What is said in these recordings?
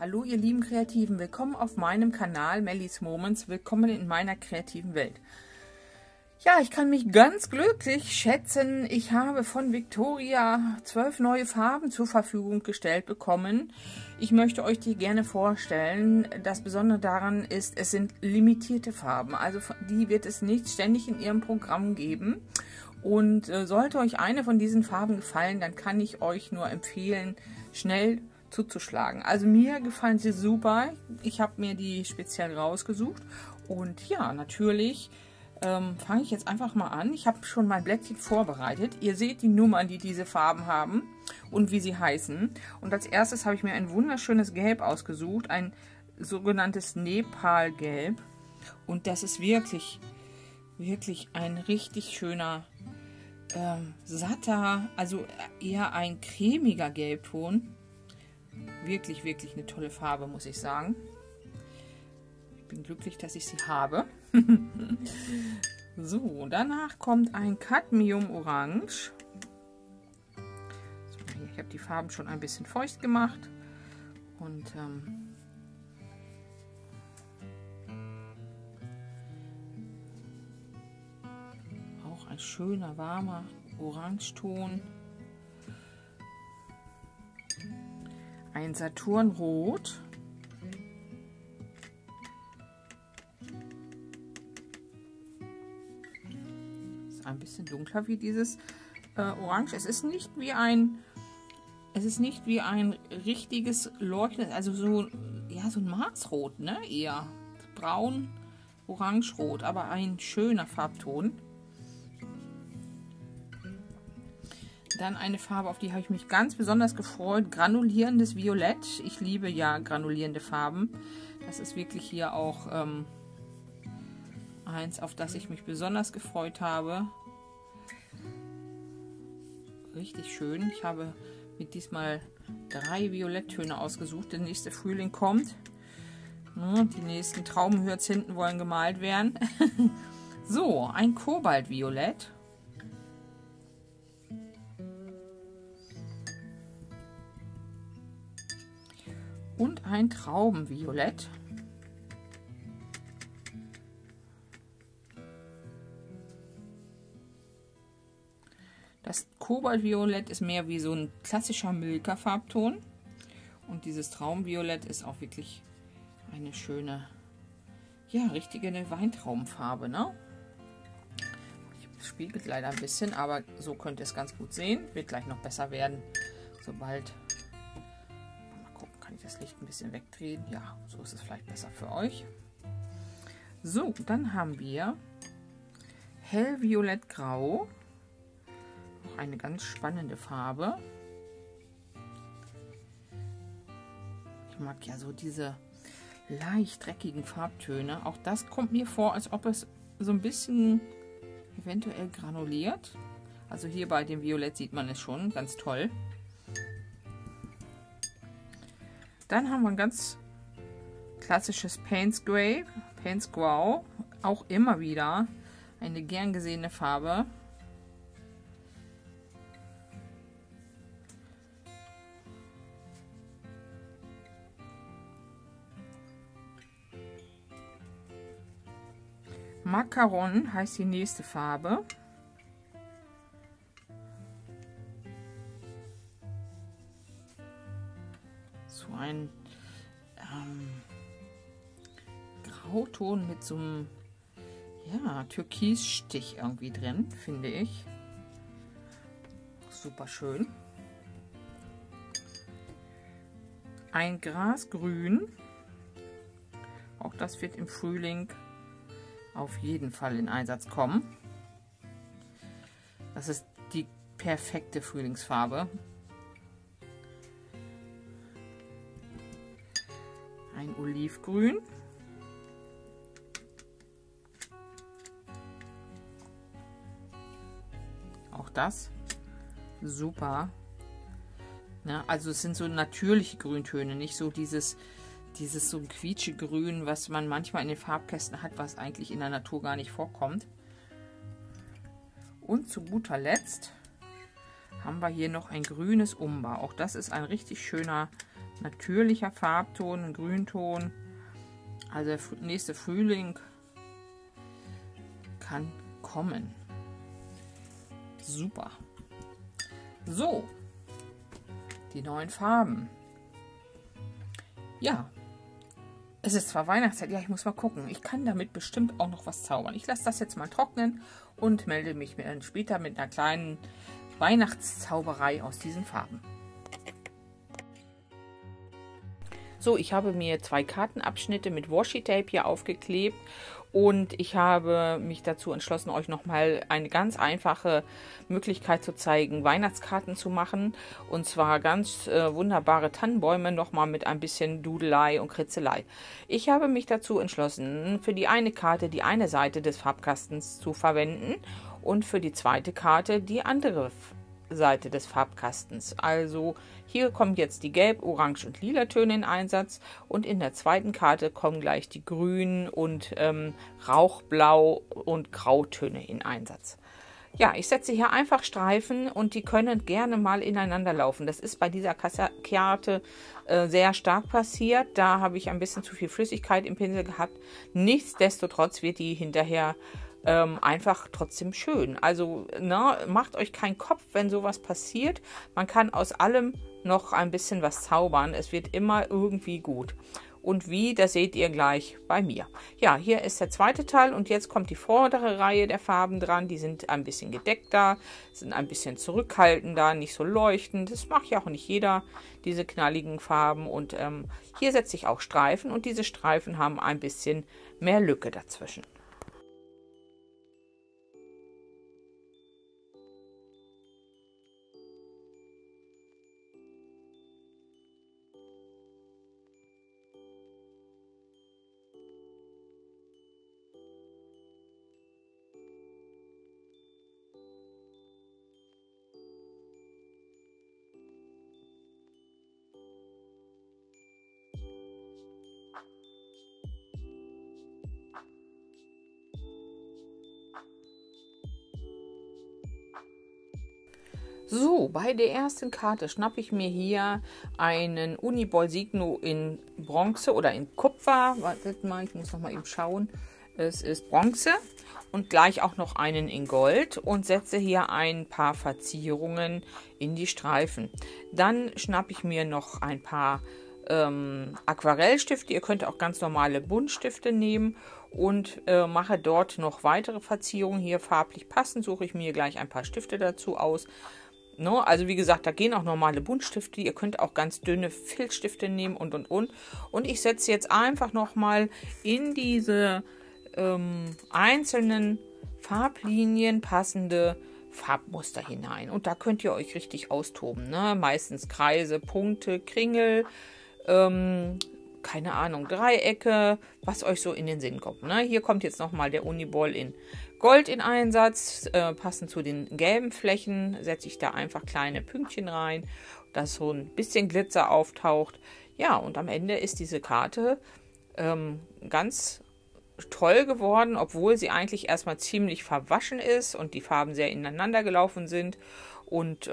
Hallo ihr lieben Kreativen, willkommen auf meinem Kanal Mellies Moments, willkommen in meiner kreativen Welt. Ja, ich kann mich ganz glücklich schätzen, ich habe von Victoria 12 neue Farben zur Verfügung gestellt bekommen. Ich möchte euch die gerne vorstellen. Das Besondere daran ist, es sind limitierte Farben, also die wird es nicht ständig in ihrem Programm geben. Und sollte euch eine von diesen Farben gefallen, dann kann ich euch nur empfehlen, schnell zuzuschlagen. Also mir gefallen sie super. Ich habe mir die speziell rausgesucht. Und ja, natürlich fange ich jetzt einfach mal an. Ich habe schon mein Blättchen vorbereitet. Ihr seht die Nummern, die diese Farben haben und wie sie heißen. Und als erstes habe ich mir ein wunderschönes Gelb ausgesucht. Ein sogenanntes Nepalgelb. Und das ist wirklich ein richtig schöner satter, also eher ein cremiger Gelbton. Wirklich eine tolle Farbe, muss ich sagen. Ich bin glücklich, dass ich sie habe. So, danach kommt ein Cadmium Orange. So, ich habe die Farben schon ein bisschen feucht gemacht. Und auch ein schöner, warmer Orangeton. Ein Saturnrot. Ist ein bisschen dunkler wie dieses Orange. Es ist nicht wie ein richtiges Leuchten, also so, ja, so ein Marsrot, ne? Eher braun, orange-rot, aber ein schöner Farbton. Dann eine Farbe, auf die habe ich mich ganz besonders gefreut. Granulierendes Violett. Ich liebe ja granulierende Farben. Das ist wirklich hier auch eins, auf das ich mich besonders gefreut habe. Richtig schön. Ich habe mir diesmal 3 Violetttöne ausgesucht. Der nächste Frühling kommt. Die nächsten Traubenhyazinthen wollen gemalt werden. So, ein Kobaltviolett. Und ein Traubenviolett. Das Kobaltviolett ist mehr wie so ein klassischer Milka-Farbton. Und dieses Traubenviolett ist auch wirklich eine schöne, ja, richtige Weintraubenfarbe, ne? Spiegelt leider ein bisschen, aber so könnt ihr es ganz gut sehen. Wird gleich noch besser werden, sobald... Kann ich das Licht ein bisschen wegdrehen? Ja, so ist es vielleicht besser für euch. So, dann haben wir Hellviolett-Grau. Auch eine ganz spannende Farbe. Ich mag ja so diese leicht dreckigen Farbtöne. Auch das kommt mir vor, als ob es so ein bisschen eventuell granuliert. Also hier bei dem Violett sieht man es schon, ganz toll. Dann haben wir ein ganz klassisches Payne's Grau, auch immer wieder eine gern gesehene Farbe. Macaron heißt die nächste Farbe. So ein Grauton mit so einem, ja, Türkisstich irgendwie drin, finde ich. Super schön. Ein Grasgrün. Auch das wird im Frühling auf jeden Fall in Einsatz kommen. Das ist die perfekte Frühlingsfarbe. Ein Olivgrün. Auch das super. Ja, also es sind so natürliche Grüntöne, nicht so dieses so quietschegrün, was man manchmal in den Farbkästen hat, was eigentlich in der Natur gar nicht vorkommt. Und zu guter Letzt haben wir hier noch ein grünes Umber. Auch das ist ein richtig schöner natürlicher Farbton, ein Grünton. Also der nächste Frühling kann kommen. Super. So, die neuen Farben. Ja, es ist zwar Weihnachtszeit, ja, ich muss mal gucken. Ich kann damit bestimmt auch noch was zaubern. Ich lasse das jetzt mal trocknen und melde mich dann später mit einer kleinen Weihnachtszauberei aus diesen Farben. So, ich habe mir 2 Kartenabschnitte mit Washi-Tape hier aufgeklebt und ich habe mich dazu entschlossen, euch nochmal eine ganz einfache Möglichkeit zu zeigen, Weihnachtskarten zu machen. Und zwar ganz wunderbare Tannenbäume nochmal mit ein bisschen Dudelei und Kritzelei. Ich habe mich dazu entschlossen, für die eine Karte die eine Seite des Farbkastens zu verwenden und für die zweite Karte die andere Seite des Farbkastens. Also hier kommen jetzt die Gelb-, Orange- und Lila-Töne in Einsatz und in der zweiten Karte kommen gleich die Grün- und Rauchblau- und Grautöne in Einsatz. Ja, ich setze hier einfach Streifen und die können gerne mal ineinander laufen. Das ist bei dieser Karte sehr stark passiert. Da habe ich ein bisschen zu viel Flüssigkeit im Pinsel gehabt. Nichtsdestotrotz wird die hinterher einfach trotzdem schön. Also macht euch keinen Kopf, wenn sowas passiert. Man kann aus allem noch ein bisschen was zaubern. Es wird immer irgendwie gut. Und wie, das seht ihr gleich bei mir. Ja, hier ist der zweite Teil und jetzt kommt die vordere Reihe der Farben dran. Die sind ein bisschen gedeckter, sind ein bisschen zurückhaltender, nicht so leuchtend. Das macht ja auch nicht jeder, diese knalligen Farben. Und hier setze ich auch Streifen und diese Streifen haben ein bisschen mehr Lücke dazwischen. So, bei der ersten Karte schnappe ich mir hier einen Uniball Signo in Bronze oder in Kupfer. Wartet mal, ich muss noch mal eben schauen. Es ist Bronze und gleich auch noch einen in Gold und setze hier ein paar Verzierungen in die Streifen. Dann schnappe ich mir noch ein paar Aquarellstifte. Ihr könnt auch ganz normale Buntstifte nehmen und mache dort noch weitere Verzierungen. Hier farblich passend suche ich mir gleich ein paar Stifte dazu aus. No, also wie gesagt, da gehen auch normale Buntstifte. Ihr könnt auch ganz dünne Filzstifte nehmen und. Und ich setze jetzt einfach nochmal in diese einzelnen Farblinien passende Farbmuster hinein. Und da könnt ihr euch richtig austoben. Ne? Meistens Kreise, Punkte, Kringel, keine Ahnung, Dreiecke, was euch so in den Sinn kommt. Ne? Hier kommt jetzt nochmal der Uniball in Gold in Einsatz. Passend zu den gelben Flächen setze ich da einfach kleine Pünktchen rein, dass so ein bisschen Glitzer auftaucht. Ja, und am Ende ist diese Karte ganz toll geworden, obwohl sie eigentlich erstmal ziemlich verwaschen ist und die Farben sehr ineinander gelaufen sind und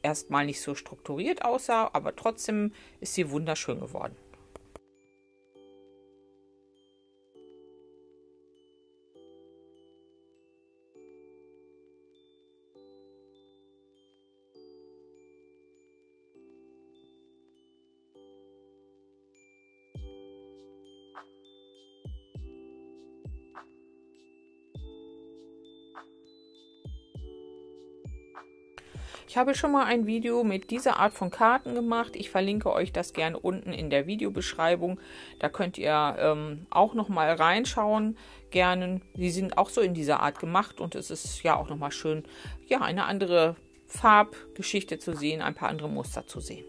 erstmal nicht so strukturiert aussah, aber trotzdem ist sie wunderschön geworden. Ich habe schon mal ein Video mit dieser Art von Karten gemacht. Ich verlinke euch das gerne unten in der Videobeschreibung. Da könnt ihr auch noch mal reinschauen. Gerne. Sie sind auch so in dieser Art gemacht und es ist ja auch noch mal schön, ja, eine andere Farbgeschichte zu sehen, ein paar andere Muster zu sehen.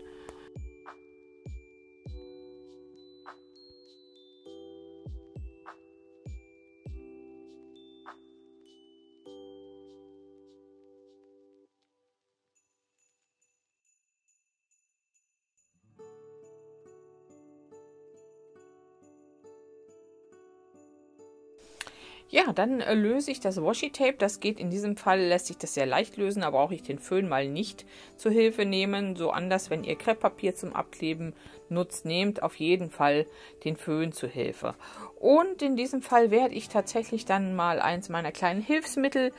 Ja, dann löse ich das Washi-Tape. Das geht in diesem Fall, lässt sich das sehr leicht lösen. Da brauche ich den Föhn mal nicht zur Hilfe nehmen. So anders, wenn ihr Krepppapier zum Abkleben nutzt, nehmt auf jeden Fall den Föhn zur Hilfe. Und in diesem Fall werde ich tatsächlich dann mal eins meiner kleinen Hilfsmittel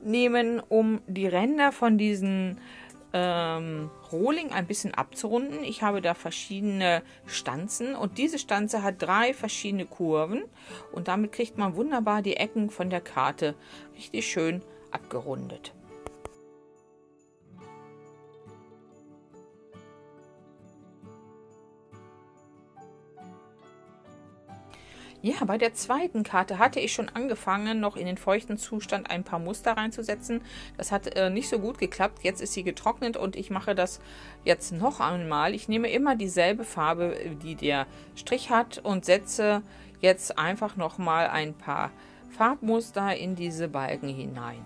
nehmen, um die Ränder von diesen Rohling ein bisschen abzurunden. Ich habe da verschiedene Stanzen und diese Stanze hat 3 verschiedene Kurven und damit kriegt man wunderbar die Ecken von der Karte richtig schön abgerundet. Ja, bei der zweiten Karte hatte ich schon angefangen, noch in den feuchten Zustand ein paar Muster reinzusetzen. Das hat nicht so gut geklappt. Jetzt ist sie getrocknet und ich mache das jetzt noch einmal. Ich nehme immer dieselbe Farbe, die der Strich hat und setze jetzt einfach noch mal ein paar Farbmuster in diese Balken hinein.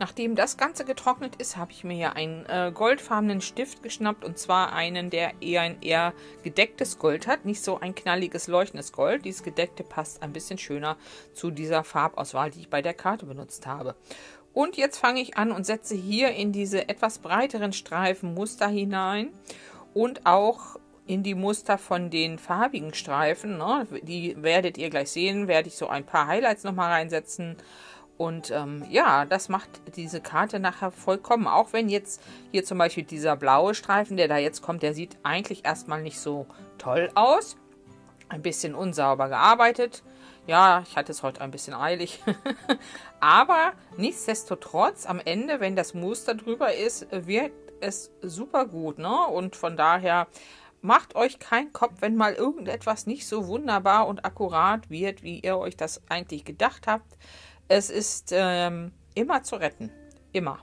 Nachdem das Ganze getrocknet ist, habe ich mir hier einen goldfarbenen Stift geschnappt und zwar einen, der ein eher gedecktes Gold hat, nicht so ein knalliges, leuchtendes Gold. Dieses gedeckte passt ein bisschen schöner zu dieser Farbauswahl, die ich bei der Karte benutzt habe. Und jetzt fange ich an und setze hier in diese etwas breiteren Streifen Muster hinein und auch in die Muster von den farbigen Streifen, ne? Die werdet ihr gleich sehen, werde ich so ein paar Highlights nochmal reinsetzen. Und ja, das macht diese Karte nachher vollkommen. Auch wenn jetzt hier zum Beispiel dieser blaue Streifen, der da jetzt kommt, der sieht eigentlich erstmal nicht so toll aus. Ein bisschen unsauber gearbeitet. Ja, ich hatte es heute ein bisschen eilig. Aber nichtsdestotrotz, am Ende, wenn das Muster drüber ist, wirkt es super gut, ne? Und von daher macht euch keinen Kopf, wenn mal irgendetwas nicht so wunderbar und akkurat wird, wie ihr euch das eigentlich gedacht habt. Es ist immer zu retten. Immer.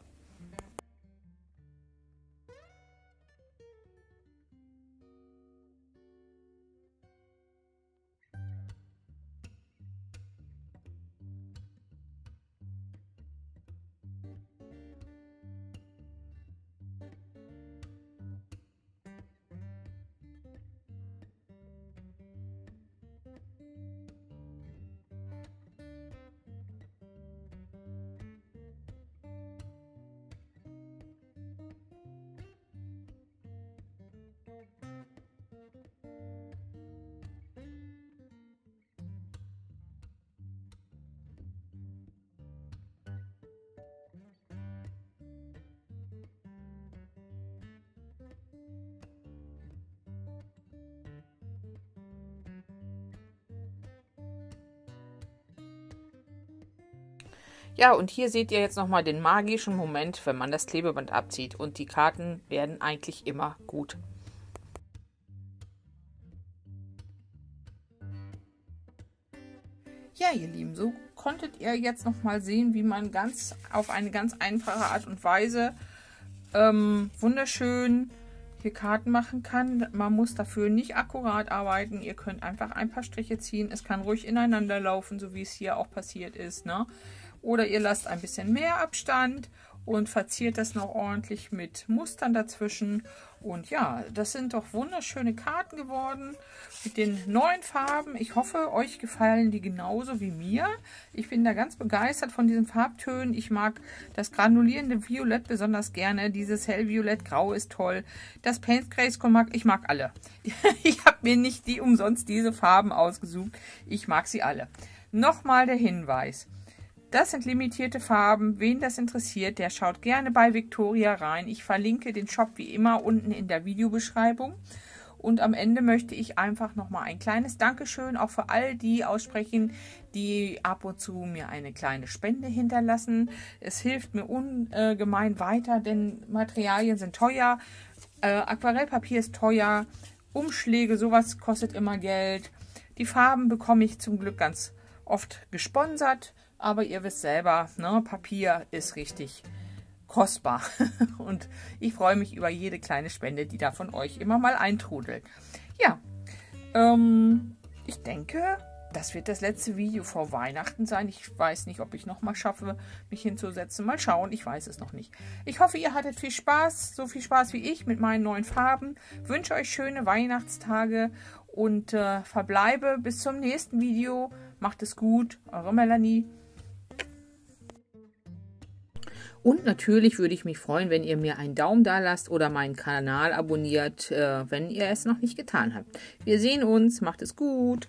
Ja, und hier seht ihr jetzt nochmal den magischen Moment, wenn man das Klebeband abzieht. Und die Karten werden eigentlich immer gut. Ja, ihr Lieben, so konntet ihr jetzt nochmal sehen, wie man auf eine ganz einfache Art und Weise wunderschön hier Karten machen kann. Man muss dafür nicht akkurat arbeiten. Ihr könnt einfach ein paar Striche ziehen. Es kann ruhig ineinander laufen, so wie es hier auch passiert ist, ne? Oder ihr lasst ein bisschen mehr Abstand und verziert das noch ordentlich mit Mustern dazwischen. Und ja, das sind doch wunderschöne Karten geworden mit den neuen Farben. Ich hoffe, euch gefallen die genauso wie mir. Ich bin da ganz begeistert von diesen Farbtönen. Ich mag das granulierende Violett besonders gerne. Dieses hellviolett-grau ist toll. Das Paint Grayskull ich mag alle. Ich habe mir nicht umsonst diese Farben ausgesucht. Ich mag sie alle. Nochmal der Hinweis. Das sind limitierte Farben. Wen das interessiert, der schaut gerne bei Victoria rein. Ich verlinke den Shop wie immer unten in der Videobeschreibung. Und am Ende möchte ich einfach nochmal ein kleines Dankeschön auch für all die aussprechen, die ab und zu mir eine kleine Spende hinterlassen. Es hilft mir ungemein weiter, denn Materialien sind teuer. Aquarellpapier ist teuer. Umschläge, sowas kostet immer Geld. Die Farben bekomme ich zum Glück ganz oft gesponsert. Aber ihr wisst selber, ne, Papier ist richtig kostbar. Und ich freue mich über jede kleine Spende, die da von euch immer mal eintrudelt. Ja, ich denke, das wird das letzte Video vor Weihnachten sein. Ich weiß nicht, ob ich nochmal schaffe, mich hinzusetzen. Mal schauen, ich weiß es noch nicht. Ich hoffe, ihr hattet viel Spaß, so viel Spaß wie ich mit meinen neuen Farben. Wünsche euch schöne Weihnachtstage und verbleibe bis zum nächsten Video. Macht es gut, eure Melanie. Und natürlich würde ich mich freuen, wenn ihr mir einen Daumen da lasst oder meinen Kanal abonniert, wenn ihr es noch nicht getan habt. Wir sehen uns, macht es gut.